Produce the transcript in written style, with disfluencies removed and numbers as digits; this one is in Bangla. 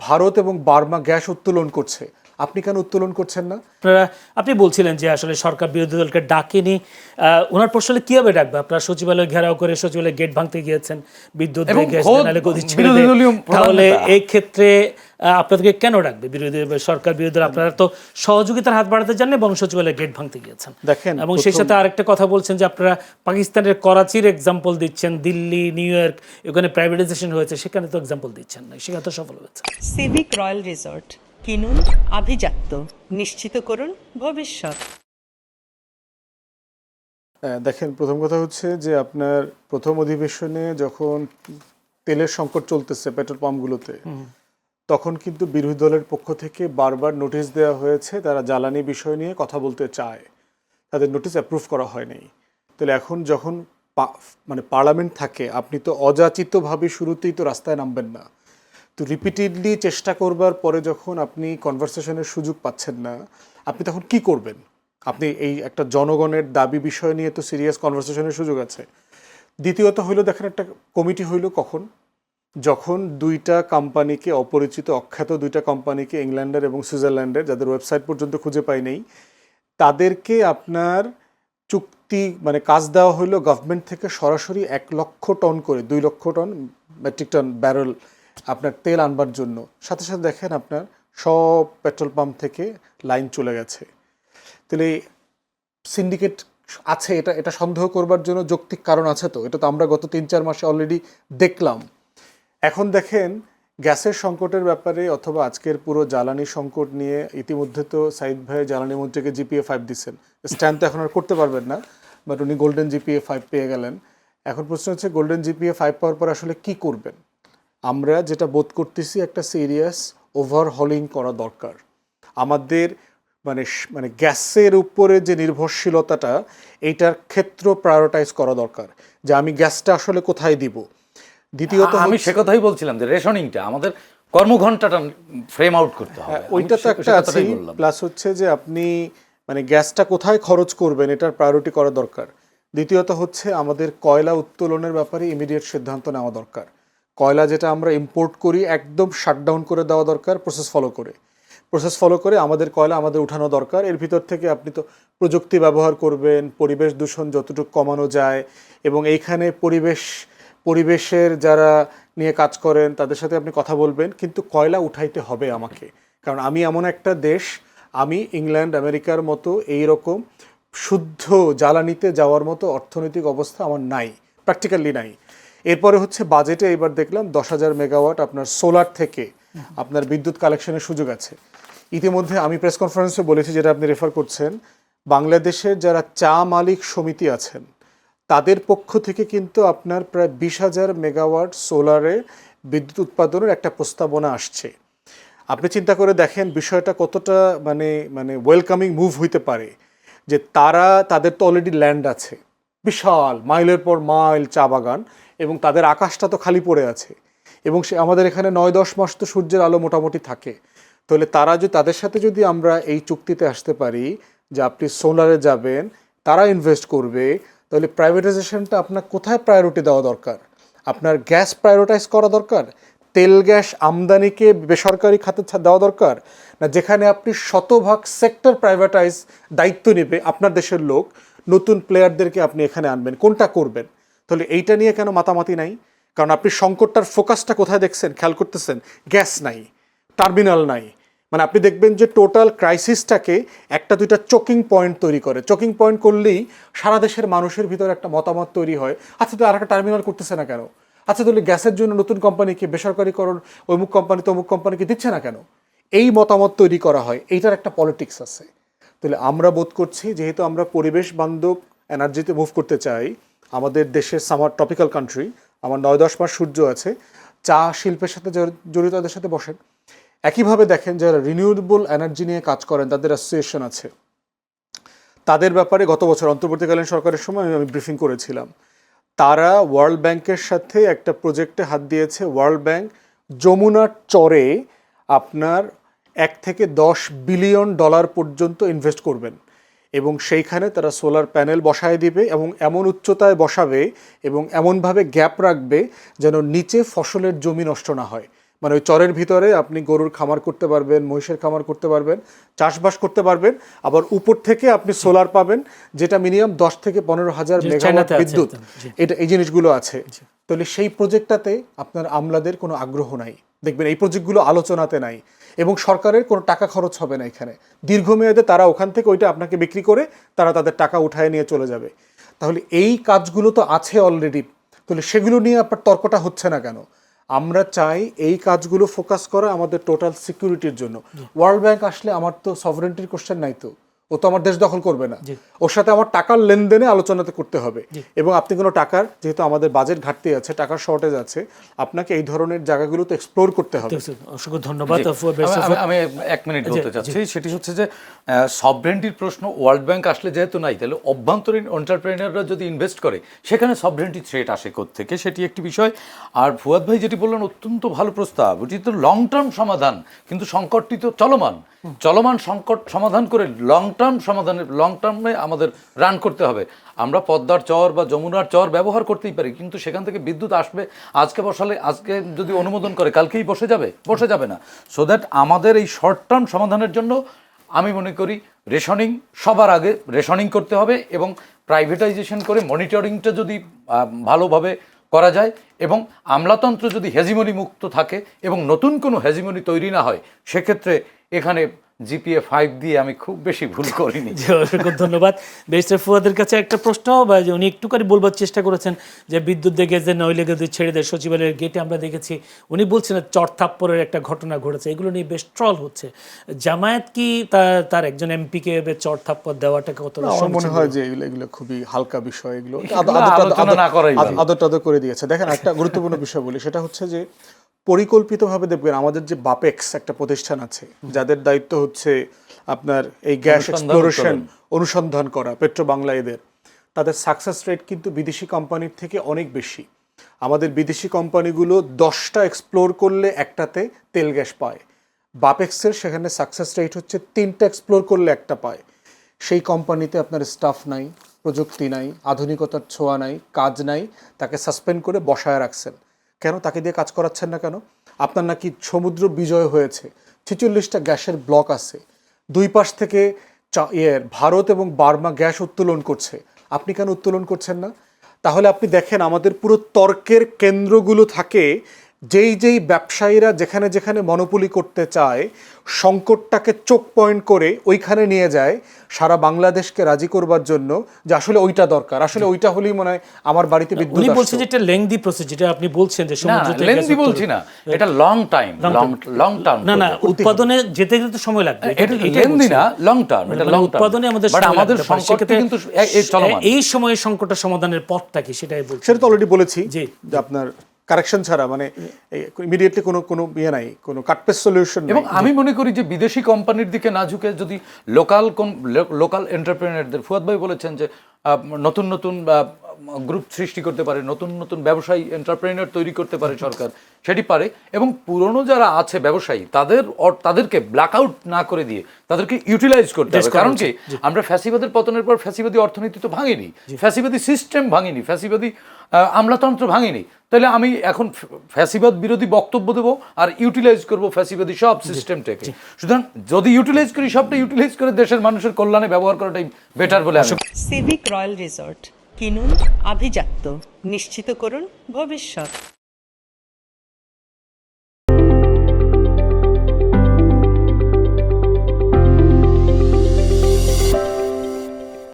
ভারত এবং বার্মা গ্যাস উত্তোলন করছে, আপনি কেন উত্তোলন করছেন না? আপনি বলছিলেন যে আসলে সরকার বিরোধী দলকে ডাকেনি, ওনার প্রশ্ন কিভাবে ডাকবে? আপনারা সচিবালয় ঘেরাও করে সচিবালয় গেট ভাঙতে গিয়েছেন, বিদ্যুৎ এবং গ্যাস খোদ নালে গদি ছেড়ে বিরোধী দেয়। দলীয় প্রধান তাহলে নেতা। এই ক্ষেত্রে আপনাদেরকে কেন ডাকবে বিরোধী সরকার বিরোধী দল? আপনারা তো সহযোগিতার হাত বাড়াতে চান এবং সচিবালয় গেট ভাঙতে গিয়েছেন। দেখেন, এবং সেই সাথে আরেকটা কথা বলছেন যে আপনারা পাকিস্তানের করাচির এক্সাম্পল দিচ্ছেন, দিল্লি, নিউ ইয়র্ক, ওখানে প্রাইভেটাইজেশন হয়েছে, সেখানে তো এক্সাম্পল দিচ্ছেন না, সেখানে তো সফল হয়েছে। সিভিক রয়্যাল রিসর্ট কিনুন আভিজাত্য, নিশ্চিত করুন ভবিষ্যৎ। দেখেন, প্রথম কথা হচ্ছে যে আপনার প্রথম অধিবেশনে যখন তেলের সংকট চলতেছে পেট্রোল পাম্পগুলোতে, তখন কিন্তু বিরোধী দলের পক্ষ থেকে বারবার নোটিশ দেওয়া হয়েছে তারা জ্বালানি বিষয় নিয়ে কথা বলতে চায়, তাদের নোটিশ অ্যাপ্রুভ করা হয়নি। তাহলে এখন যখন মানে পার্লামেন্ট থাকে, আপনি তো অযাচিতভাবে শুরুতেই তো রাস্তায় নামবেন না। তো রিপিটেডলি চেষ্টা করবার পরে যখন আপনি কনভারসেশনের সুযোগ পাচ্ছেন না, আপনি তখন কি করবেন? আপনি এই একটা জনগণের দাবি বিষয় নিয়ে তো সিরিয়াস কনভারসেশনের সুযোগ আছে। দ্বিতীয়ত হইলো, দেখেন একটা কমিটি হইলো কখন? যখন দুইটা কোম্পানিকে, অপরিচিত অখ্যাত দুইটা কোম্পানিকে, ইংল্যান্ডের এবং সুইজারল্যান্ডের, যাদের ওয়েবসাইট পর্যন্ত খুঁজে পাই নেই, তাদেরকে আপনার চুক্তি মানে কাজ দেওয়া হইলো গভর্নমেন্ট থেকে সরাসরি 1 লক্ষ টন করে 2 লক্ষ টন মেট্রিক টন ব্যারেল আপনার তেল আনবার জন্য। সাথে সাথে দেখেন আপনার সব পেট্রোল পাম্প থেকে লাইন চলে গেছে। তাহলে সিন্ডিকেট আছে, এটা সন্দেহ করবার জন্য যৌক্তিক কারণ আছে। তো এটা তো আমরা গত 3-4 মাসে অলরেডি দেখলাম। এখন দেখেন, গ্যাসের সংকটের ব্যাপারে অথবা আজকের পুরো জ্বালানি সংকট নিয়ে ইতিমধ্যে তো সাইদ ভাই জ্বালানি মন্ত্রীকে জিপিএ 5 দিচ্ছেন। স্ট্যান্ড তো এখন আর করতে পারবেন না, বাট উনি গোল্ডেন জিপিএ 5 পেয়ে গেলেন। এখন প্রশ্ন হচ্ছে, গোল্ডেন জিপিএ 5 পাওয়ার পর আসলে কি করবেন? আমরা যেটা বোধ করতেছি, একটা সিরিয়াস ওভারহলিং করা দরকার আমাদের। মানে মানে গ্যাসের উপরে যে নির্ভরশীলতাটা, এইটার ক্ষেত্র প্রায়োরিটাইজ করা দরকার, যে আমি গ্যাসটা আসলে কোথায় দিব। দ্বিতীয়ত আমি সে কথাই বলছিলাম যে রেশনিংটা আমাদের কর্মঘণ্টাটা ফ্রেম আউট করতে হবে। ওইটা তো একটা আছে, প্লাস হচ্ছে যে আপনি মানে গ্যাসটা কোথায় খরচ করবেন এটার প্রায়োরিটি করা দরকার। দ্বিতীয়ত হচ্ছে আমাদের কয়লা উত্তোলনের ব্যাপারে ইমিডিয়েট সিদ্ধান্ত নেওয়া দরকার। কয়লা যেটা আমরা ইম্পোর্ট করি একদম শাটডাউন করে দেওয়া দরকার, প্রসেস ফলো করে আমাদের কয়লা আমাদের উঠানো দরকার। এর ভিতর থেকে আপনি তো প্রযুক্তি ব্যবহার করবেন, পরিবেশ দূষণ যতটুকু কমানো যায়, এবং এইখানে পরিবেশের যারা নিয়ে কাজ করেন তাদের সাথে আপনি কথা বলবেন, কিন্তু কয়লা উঠাইতে হবে আমাকে। কারণ আমি এমন একটা দেশ, আমি ইংল্যান্ড আমেরিকার মতো এই রকম শুদ্ধ জ্বালানিতে যাওয়ার মতো অর্থনৈতিক অবস্থা আমার নাই, প্র্যাকটিক্যালি নাই। এরপরে হচ্ছে বাজেটে এবার দেখলাম 10,000 মেগাওয়াট আপনার সোলার থেকে আপনার বিদ্যুৎ কালেকশনের সুযোগ আছে। ইতিমধ্যে আমি প্রেস কনফারেন্সে বলেছি, যেটা আপনি রেফার করছেন, বাংলাদেশের যারা চা মালিক সমিতি আছেন তাদের পক্ষ থেকে কিন্তু আপনার প্রায় 20,000 মেগাওয়াট সোলারে বিদ্যুৎ উৎপাদনের একটা প্রস্তাবনা আসছে। আপনি চিন্তা করে দেখেন বিষয়টা কতটা মানে মানে ওয়েলকামিং মুভ হইতে পারে, যে তাদের তো অলরেডি ল্যান্ড আছে, বিশাল মাইলের পর মাইল চা বাগান, এবং তাদের আকাশটা তো খালি পড়ে আছে, এবং আমাদের এখানে 9-10 মাস তো সূর্যের আলো মোটামুটি থাকে। তাহলে তাদের সাথে যদি আমরা এই চুক্তিতে আসতে পারি যে আপনি সোলারে যাবেন, তারা ইনভেস্ট করবে, তাহলে প্রাইভেটাইজেশনটা আপনার কোথায় প্রায়োরিটি দেওয়া দরকার? আপনার গ্যাস প্রায়োরিটাইজ করা দরকার, তেল গ্যাস আমদানিকে বেসরকারি খাতে দেওয়া দরকার, না যেখানে আপনি শতভাগ সেক্টর প্রাইভেটাইজ দায়িত্ব নেবে আপনার দেশের লোক, নতুন প্লেয়ারদেরকে আপনি এখানে আনবেন, কোনটা করবেন? তাহলে এইটা নিয়ে কেন মাতামাতি নাই? কারণ আপনি সংকটটার ফোকাসটা কোথায় দেখছেন, খেয়াল করতেছেন? গ্যাস নাই, টার্মিনাল নাই। মানে আপনি দেখবেন যে টোটাল ক্রাইসিসটাকে 1-2টা চোকিং পয়েন্ট তৈরি করে। চোকিং পয়েন্ট করলেই সারা দেশের মানুষের ভিতরে একটা মতামত তৈরি হয়, আচ্ছা তো আর একটা টার্মিনাল করতেছে না কেন? আচ্ছা তাহলে গ্যাসের জন্য নতুন কোম্পানিকে বেসরকারিকরণ অমুক কোম্পানি তমুক কোম্পানিকে দিচ্ছে না কেন? এই মতামত তৈরি করা হয়, এইটার একটা পলিটিক্স আছে। তাহলে আমরা বোধ করছি, যেহেতু আমরা পরিবেশ বান্ধব এনার্জিতে মুভ করতে চাই, আমাদের দেশের সামার টপিক্যাল কান্ট্রি, আমার 9-10 মাস সূর্য আছে, চা শিল্পের সাথে জড়িত তাদের সাথে বসেন। একইভাবে দেখেন যারা রিনিউয়েবল এনার্জি নিয়ে কাজ করেন, তাদের অ্যাসোসিয়েশন আছে, তাদের ব্যাপারে গত বছর অন্তর্বর্তীকালীন সরকারের সময় আমি ব্রিফিং করেছিলাম। তারা ওয়ার্ল্ড ব্যাংকের সাথে একটা প্রজেক্টে হাত দিয়েছে। ওয়ার্ল্ড ব্যাংক যমুনার চরে আপনার 1 থেকে 10 বিলিয়ন ডলার পর্যন্ত ইনভেস্ট করবেন, এবং সেইখানে তারা সোলার প্যানেল বসায় দিবে, এবং এমন উচ্চতায় বসাবে এবং এমনভাবে গ্যাপ রাখবে যেন নিচে ফসলের জমি নষ্ট না হয়। মানে ওই চরের ভিতরে আপনি গরুর খামার করতে পারবেন, মহিষের খামার করতে পারবেন, চাষবাস করতে পারবেন, আবার উপর থেকে আপনি সোলার পাবেন, যেটা মিনিমাম 10 থেকে 15,000 মেগাওয়াট চায়নাতে আছে বিদ্যুৎ। একদম, জি। এটা এই জিনিসগুলো আছে। তাহলে সেই প্রজেক্টটাতে আপনার আমলাদের কোনো আগ্রহ নাই, দেখবেন এই প্রজেক্টগুলো আলোচনাতে নাই, এবং সরকারের কোনো টাকা খরচ হবে না এখানে। দীর্ঘমেয়াদে তারা ওখান থেকে ওইটা আপনাকে বিক্রি করে তারা তাদের টাকা উঠায় নিয়ে চলে যাবে। তাহলে এই কাজগুলো তো আছে অলরেডি, তাহলে সেগুলো নিয়ে আপনার তর্কটা হচ্ছে না কেন? আমরা চাই এই কাজগুলো ফোকাস করা আমাদের টোটাল সিকিউরিটির জন্য। ওয়ার্ল্ড ব্যাংক আসলে আমার তো সভারেন্টির কোশ্চেন নাই, তো ও তো আমার দেশ দখল করবে না, ওর সাথে আমার টাকার লেনদেনে আলোচনাতে করতে হবে। এবং আপনি কোনো টাকার, যেহেতু আমাদের বাজেট ঘাটতি আছে, টাকার শর্টেজ আছে, আপনাকে এই ধরনের জায়গাগুলো তো এক্সপ্লোর করতে হবে। অসংখ্য ধন্যবাদ। আমি 1 মিনিট বলতে চাচ্ছি, সেটি হচ্ছে যে সভরেন্টির প্রশ্ন ওয়ার্ল্ড ব্যাংক আসলে যেহেতু নাই, তাহলে অভ্যন্তরীণ এন্টারপ্রেনাররা যদি ইনভেস্ট করে সেখানে সভরেন্টি থ্রেট আসে থেকে, সেটি একটি বিষয়। আর ফুয়াদ ভাই যেটি বললেন অত্যন্ত ভালো প্রস্তাব, ওটি তো লং টার্ম সমাধান, কিন্তু সংকটটি তো চলমান সংকট সমাধান করে লং টার্মে আমাদের রান করতে হবে। আমরা পদ্মার চর বা যমুনার চর ব্যবহার করতেই পারি, কিন্তু সেখান থেকে বিদ্যুৎ আসবে, আজকে বসালে, আজকে যদি অনুমোদন করে কালকেই বসে যাবে না। সো দ্যাট আমাদের এই শর্ট টার্ম সমাধানের জন্য আমি মনে করি রেশনিং, সবার আগে রেশনিং করতে হবে, এবং প্রাইভেটাইজেশন করে মনিটরিংটা যদি ভালোভাবে করা যায়, এবং আমলাতন্ত্র যদি হেজিমনি মুক্ত থাকে এবং নতুন কোনো হেজিমনি তৈরি না হয়, সেক্ষেত্রে এখানে জিপিএ 5 দিয়ে আমি খুব বেশি ভুল করিনি। অসংখ্য ধন্যবাদ। ব্যারিস্টার ফুয়াদের কাছে একটা প্রশ্ন, বা উনি একটুখানি বলবার চেষ্টা করেছেন যে বিদ্যুৎ দেখে যে নইলে যদি ছেড়ে দেয়, সচিবালয়ের গেটে আমরা দেখেছি উনি বলছেন চরথাপ্পরের একটা ঘটনা ঘটেছে, এগুলো নিয়ে বেশ ট্রল হচ্ছে। জামায়াত কি তার একজন এমপিকে চরথাপ্পর দেওয়াটাকে কত? আমার মনে হয় যে এগুলো খুবই হালকা বিষয়, এগুলো আদর টাদর করে দিয়েছে। দেখেন, একটা গুরুত্বপূর্ণ বিষয় বলি, সেটা হচ্ছে যে পরিকল্পিতভাবে দেখবেন আমাদের যে বাপেক্স একটা প্রতিষ্ঠান আছে, যাদের দায়িত্ব হচ্ছে আপনার এই গ্যাস এক্সপ্লোরেশন অনুসন্ধান করা, পেট্রো বাংলা, তাদের সাকসেস রেট কিন্তু বিদেশি কোম্পানির থেকে অনেক বেশি। আমাদের বিদেশি কোম্পানিগুলো 10টা এক্সপ্লোর করলে একটাতে তেল গ্যাস পায়, বাপেক্সের সেখানে সাকসেস রেট হচ্ছে 3টা এক্সপ্লোর করলে একটা পায়। সেই কোম্পানিতে আপনার স্টাফ নাই, প্রযুক্তি নাই, আধুনিকতার ছোঁয়া নাই, কাজ নাই, তাকে সাসপেন্ড করে বসায় রাখছেন কেন? তাকে দিয়ে কাজ করাচ্ছেন না কেন? আপনার নাকি সমুদ্র বিজয় হয়েছে, 46টা গ্যাসের ব্লক আছে, দুই পাশ থেকে ভারত এবং বার্মা গ্যাস উত্তোলন করছে, আপনি কেন উত্তোলন করছেন না? তাহলে আপনি দেখেন আমাদের পুরো তর্কের কেন্দ্রগুলো থাকে যেই ব্যবসায়ীরা যেখানে যেখানে মনোপলি করতে চায়, সংকটটাকে চোখ পয়েন্ট করে ওইখানে নিয়ে যায় সারা বাংলাদেশকে রাজি করবার জন্য যে আসলে ওইটা দরকার, আসলে ওইটা হলেই মনে হয় আমার বাড়িতে বিদ্যুৎ উনি আসছে। বলছেন যে এটা লেংদি প্রসেস, যেটা আপনি বলছেন যে সমুদ্র থেকে লেন্দি বলছি না, এটা লং টার্ম। না উৎপাদনে যেতে যেতে সময় লাগবে, এটা লেন্দি না, লং টার্ম। এটা লং টার্ম উৎপাদনে আমাদের সংকট কিন্তু চলমান। এই সময়ে সংকটের সমাধানের পথটা কি সেটাই বলছি। সেটা তো অলরেডি বলেছি জি। যে আপনার কারেকশন ছাড়া, মানে ইমিডিয়েটলি কোনো ইয়ে নাই, কোনো কাটপেস সলিউশন। এবং আমি মনে করি যে বিদেশি কোম্পানির দিকে না ঝুঁকে যদি লোকাল এন্টারপ্রেনারদের, ফুয়াদ ভাই বলেছেন যে নতুন নতুন গ্রুপ সৃষ্টি করতে পারে, নতুন নতুন ব্যবসায়ী এন্টারপ্রেনার তৈরি করতে পারে সরকার, সেটি পারে। এবং পুরনো যারা আছে ব্যবসায়ী, তাদেরকে ব্ল্যাক আউট না করে দিয়ে তাদেরকে ইউটিলাইজ করতে হবে। কারণ কি, আমরা ফ্যাসিবাদের পতনের পর ফ্যাসিবাদী অর্থনীতি তো ভাঙিনি, ফ্যাসিবাদী সিস্টেম ভাঙিনি, ফ্যাসিবাদী আমলাতন্ত্র ভাঙিনি। তাহলে আমি এখন ফ্যাসিবাদ বিরোধী বক্তব্য দেবো আর ইউটিলাইজ করবো ফ্যাসিবাদী সব সিস্টেমটাকে। সুতরাং যদি ইউটিলাইজ করি, সবটা ইউটিলাইজ করে দেশের মানুষের কল্যাণে ব্যবহার করাটাই বেটার বলে আমি। সিভিক রয়্যাল রিসর্ট, কিনুন আভিজাত্য, নিশ্চিত করুন ভবিষ্যৎ।